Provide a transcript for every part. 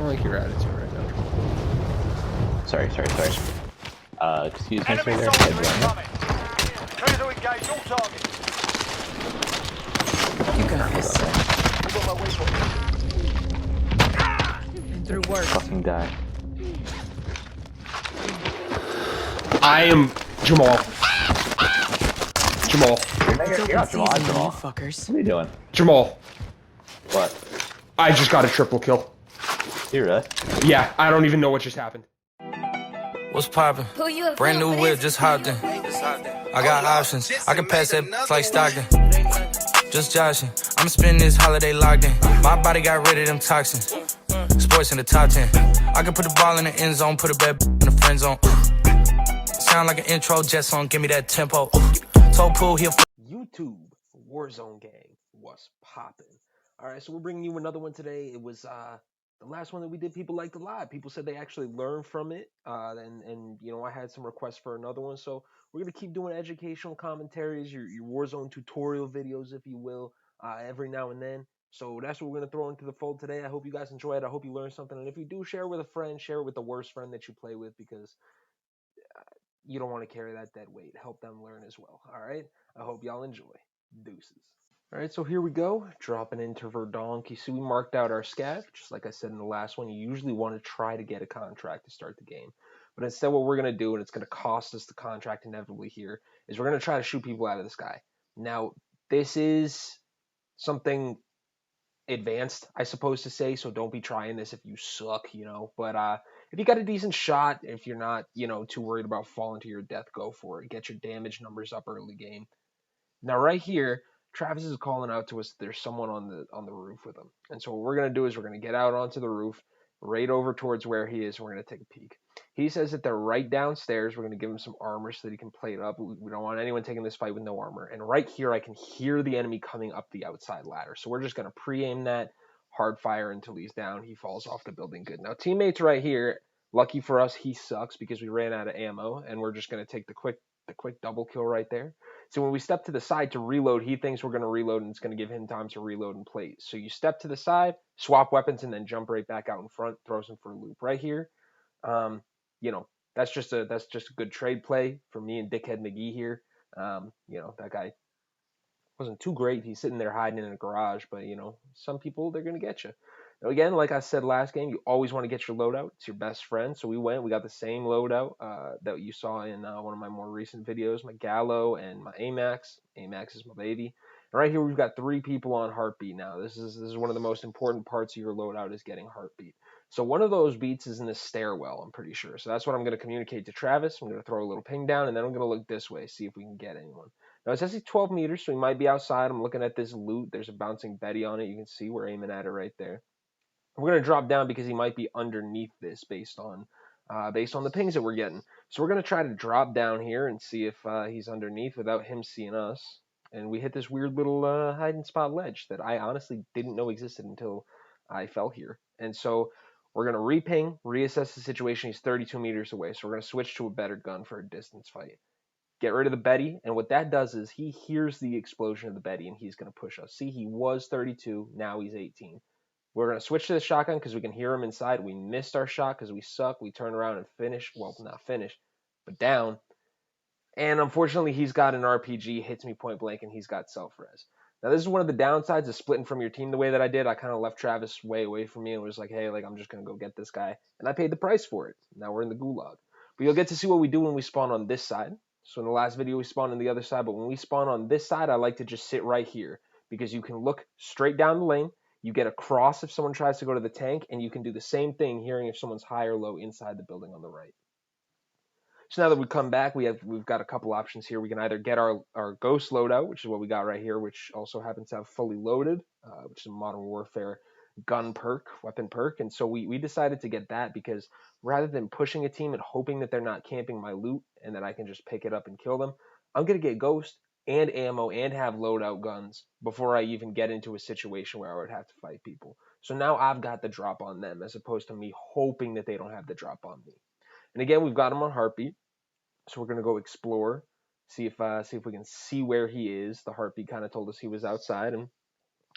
don't like your attitude right now. Sorry. Excuse me, sir. Enemy There. soldier incoming. Clear to engage all targets. You got this, sir. We've got my waypoint. Through work. Fucking die. I am Jamal. Jamal. You're not Jamal. I'm Season, Jamal. you fuckers. What are you doing? Jamal. What? I just got a triple kill. You really? Yeah, I don't even know what just happened. What's poppin'? Brand new whip, just hopped in. I got options. I can pass that like Stockton. Just joshing. I'ma spend this holiday locked in. My body got rid of them toxins. Sports in the top 10. I can put the ball in the end zone, put a bad in the friend zone. Sound like an intro jet song, give me that tempo. Told Pool here. YouTube Warzone gang, what's poppin'? All right, so we're bringing you another one today. It was the last one that we did. People liked a lot. People said they actually learned from it, and you know, I had some requests for another one. So we're gonna keep doing educational commentaries, your Warzone tutorial videos, if you will, every now and then. So that's what we're gonna throw into the fold today. I hope you guys enjoy it. I hope you learned something, and if you do, share it with a friend. Share it with the worst friend that you play with, because you don't want to carry that dead weight. Help them learn as well. All right. I hope y'all enjoy. Deuces. All right, so here we go. Dropping into Verdonk. You see, we marked out our scav. Just like I said in the last one, you usually want to try to get a contract to start the game. But instead, what we're going to do, and it's going to cost us the contract inevitably here, is we're going to try to shoot people out of the sky. Now, this is something advanced, I suppose to say, so don't be trying this if you suck, you know. But if you got a decent shot, if you're not, you know, too worried about falling to your death, go for it. Get your damage numbers up early game. Now, right here, Travis is calling out to us that there's someone on the roof with him. And so what we're going to do is we're going to get out onto the roof, right over towards where he is, and we're going to take a peek. He says that they're right downstairs. We're going to give him some armor so that he can play it up. We don't want anyone taking this fight with no armor. And right here, I can hear the enemy coming up the outside ladder. So we're just going to pre-aim that, hard fire until he's down. He falls off the building good. Now, teammates right here, lucky for us, he sucks because we ran out of ammo, and we're just going to take the quick double kill right there. So when we step to the side to reload, he thinks we're going to reload, and it's going to give him time to reload and plate. So you step to the side, swap weapons, and then jump right back out in front, throws him for a loop. Right here, you know, that's just a good trade play for me and Dickhead McGee here. You know, that guy wasn't too great. He's sitting there hiding in a garage, but you know, some people, they're going to get you. Now, again, like I said last game, you always want to get your loadout. It's your best friend. So we got the same loadout that you saw in one of my more recent videos, my Gallo and my Amax. Amax is my baby. And right here, we've got 3 people on heartbeat now. This is one of the most important parts of your loadout, is getting heartbeat. So one of those beats is in the stairwell, I'm pretty sure. So that's what I'm going to communicate to Travis. I'm going to throw a little ping down, and then I'm going to look this way, see if we can get anyone. Now, it says he's 12 meters, so he might be outside. I'm looking at this loot. There's a bouncing Betty on it. You can see we're aiming at it right there. We're going to drop down because he might be underneath this based on the pings that we're getting. So we're going to try to drop down here and see if he's underneath without him seeing us. And we hit this weird little hide and spot ledge that I honestly didn't know existed until I fell here. And so we're going to re-ping, reassess the situation. He's 32 meters away, so we're going to switch to a better gun for a distance fight. Get rid of the Betty, and what that does is he hears the explosion of the Betty, and he's going to push us. See, he was 32, now he's 18. We're going to switch to the shotgun because we can hear him inside. We missed our shot because we suck. We turn around and finish. Well, not finish, but down. And unfortunately, he's got an RPG, hits me point blank, and he's got self-res. Now, this is one of the downsides of splitting from your team the way that I did. I kind of left Travis way away from me and was like, hey, like, I'm just going to go get this guy. And I paid the price for it. Now we're in the gulag. But you'll get to see what we do when we spawn on this side. So in the last video, we spawned on the other side. But when we spawn on this side, I like to just sit right here because you can look straight down the lane. You get across if someone tries to go to the tank, and you can do the same thing hearing if someone's high or low inside the building on the right. So now that we come back, we've got a couple options here. We can either get our ghost loadout, which is what we got right here, which also happens to have fully loaded, which is a Modern Warfare gun perk, weapon perk. And so we decided to get that because rather than pushing a team and hoping that they're not camping my loot and that I can just pick it up and kill them, I'm going to get ghost and ammo and have loadout guns before I even get into a situation where I would have to fight people. So now I've got the drop on them as opposed to me hoping that they don't have the drop on me. And again, we've got him on heartbeat. So we're going to go explore, see if we can see where he is. The heartbeat kind of told us he was outside, and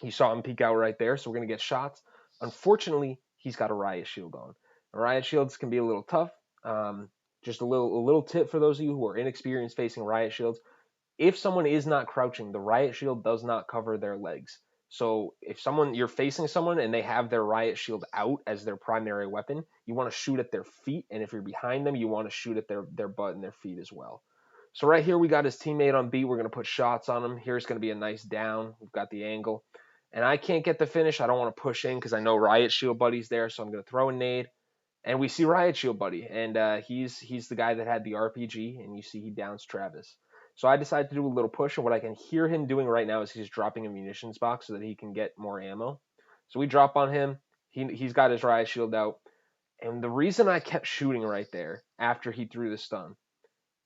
you saw him peek out right there. So we're going to get shots. Unfortunately, he's got a riot shield on. Riot shields can be a little tough. Just a little tip for those of you who are inexperienced facing riot shields. If someone is not crouching, the riot shield does not cover their legs. So if you're facing someone and they have their riot shield out as their primary weapon, you want to shoot at their feet, and if you're behind them, you want to shoot at their butt and their feet as well. So right here we got his teammate on beat. We're going to put shots on him. Here's going to be a nice down. We've got the angle. And I can't get the finish. I don't want to push in because I know Riot Shield Buddy's there, so I'm going to throw a nade. And we see Riot Shield Buddy, and he's the guy that had the RPG, and you see he downs Travis. So I decided to do a little push, and what I can hear him doing right now is he's dropping a munitions box so that he can get more ammo. So we drop on him. He's got his Riot Shield out. And the reason I kept shooting right there after he threw the stun,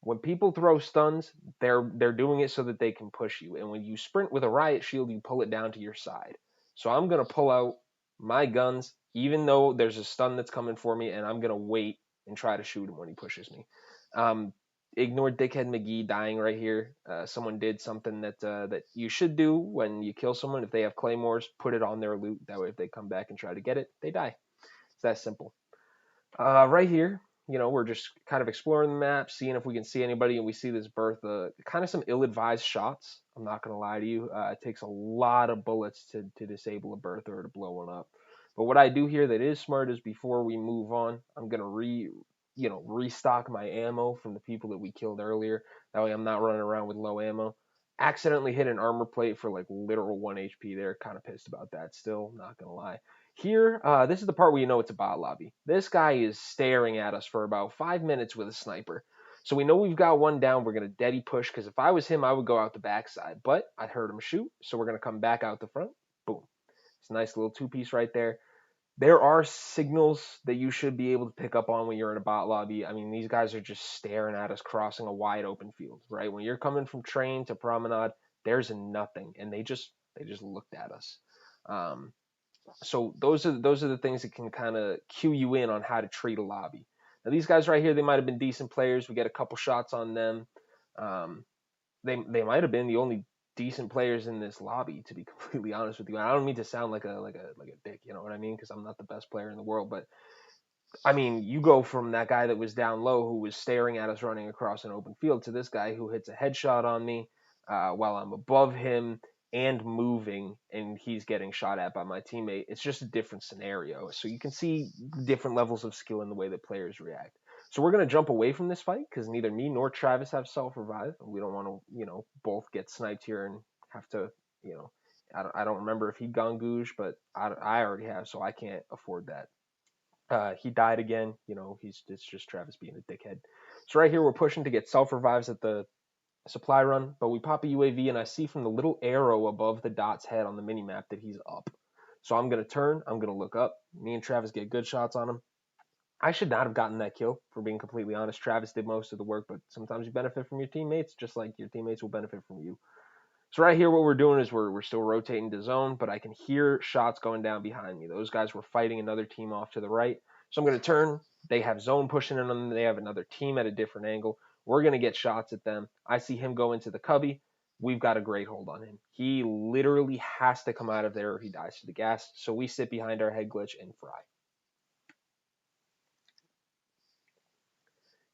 when people throw stuns, they're doing it so that they can push you. And when you sprint with a riot shield, you pull it down to your side. So I'm going to pull out my guns, even though there's a stun that's coming for me, and I'm going to wait and try to shoot him when he pushes me. Ignore Dickhead McGee dying right here. Someone did something that you should do when you kill someone. If they have claymores, put it on their loot. That way if they come back and try to get it, they die. It's that simple. Right here, we're just kind of exploring the map, seeing if we can see anybody, and we see this Bertha, kind of some ill-advised shots. I'm not going to lie to you. It takes a lot of bullets to disable a Bertha or to blow one up. But what I do here that is smart is before we move on, I'm going to restock my ammo from the people that we killed earlier. That way I'm not running around with low ammo. Accidentally hit an armor plate for like literal 1 HP there. Kind of pissed about that still, not going to lie. Here, this is the part where you know it's a bot lobby. This guy is staring at us for about 5 minutes with a sniper. So we know we've got one down. We're going to deady push, because if I was him, I would go out the backside. But I heard him shoot, so we're going to come back out the front. Boom. It's a nice little two-piece right there. There are signals that you should be able to pick up on when you're in a bot lobby. I mean, these guys are just staring at us crossing a wide open field, right? When you're coming from train to promenade, there's nothing, and they just looked at us. So those are the things that can kind of cue you in on how to treat a lobby. Now these guys right here, they might have been decent players. We get a couple shots on them. They might have been the only decent players in this lobby, to be completely honest with you. And I don't mean to sound like a dick, you know what I mean? Because I'm not the best player in the world, but I mean, you go from that guy that was down low who was staring at us running across an open field to this guy who hits a headshot on me while I'm above him and moving, and he's getting shot at by my teammate. It's just a different scenario. So you can see different levels of skill in the way that players react. So we're going to jump away from this fight because neither me nor Travis have self-revive. We don't want to, both get sniped here and have to, I don't remember if he'd gone googe, but I already have, so I can't afford that. He died again. It's just Travis being a dickhead. So right here, we're pushing to get self-revives at the supply run, but we pop a UAV, and I see from the little arrow above the dot's head on the mini-map that he's up. So I'm going to turn. I'm going to look up. Me and Travis get good shots on him. I should not have gotten that kill, for being completely honest. Travis did most of the work, but sometimes you benefit from your teammates, just like your teammates will benefit from you. So right here, what we're doing is we're still rotating to zone, but I can hear shots going down behind me. Those guys were fighting another team off to the right. So I'm going to turn. They have zone pushing in on them. They have another team at a different angle. We're going to get shots at them. I see him go into the cubby. We've got a great hold on him. He literally has to come out of there or he dies to the gas. So we sit behind our head glitch and fry.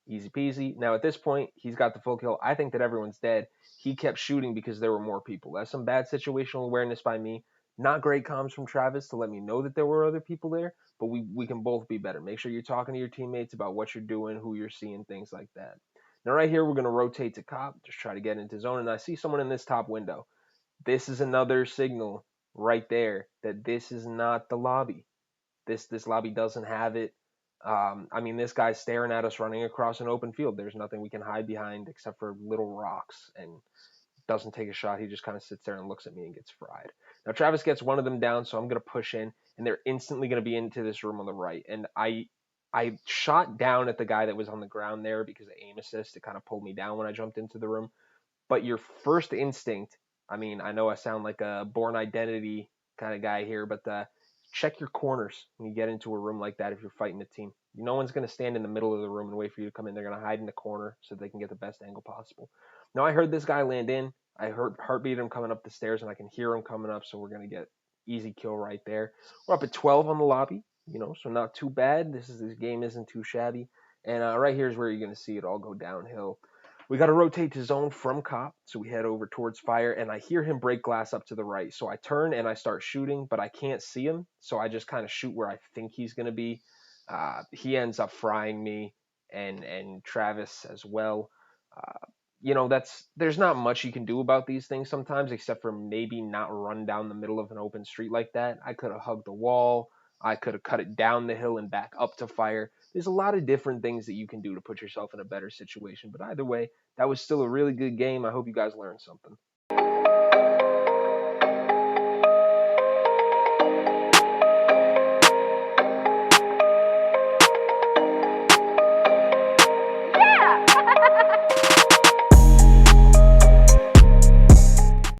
Easy peasy. Now at this point, he's got the full kill. I think that everyone's dead. He kept shooting because there were more people. That's some bad situational awareness by me. Not great comms from Travis to let me know that there were other people there, but we can both be better. Make sure you're talking to your teammates about what you're doing, who you're seeing, things like that. Now right here, we're going to rotate to cop, just try to get into zone, and I see someone in this top window. This is another signal right there that this is not the lobby. This lobby doesn't have it. I mean, this guy's staring at us running across an open field. There's nothing we can hide behind except for little rocks, and doesn't take a shot. He just kind of sits there and looks at me and gets fried. Now Travis gets one of them down, so I'm going to push in, and they're instantly going to be into this room on the right. And I shot down at the guy that was on the ground there because of aim assist. It kind of pulled me down when I jumped into the room. But your first instinct, I mean, I know I sound like a Born Identity kind of guy here, but check your corners when you get into a room like that if you're fighting a team. No one's going to stand in the middle of the room and wait for you to come in. They're going to hide in the corner so they can get the best angle possible. Now, I heard this guy land in. I heard heartbeat him coming up the stairs, and I can hear him coming up, so we're going to get easy kill right there. We're up at 12 on the lobby. so not too bad. This game isn't too shabby. And right here is where you're gonna see it all go downhill. We got to rotate to zone from cop, so we head over towards fire, and I hear him break glass up to the right. So I turn and I start shooting, but I can't see him, so I just kind of shoot where I think he's gonna be. He ends up frying me, and Travis as well. There's not much you can do about these things sometimes, except for maybe not run down the middle of an open street like that. I could have hugged the wall. I could have cut it down the hill and back up to fire. There's a lot of different things that you can do to put yourself in a better situation. But either way, that was still a really good game. I hope you guys learned something.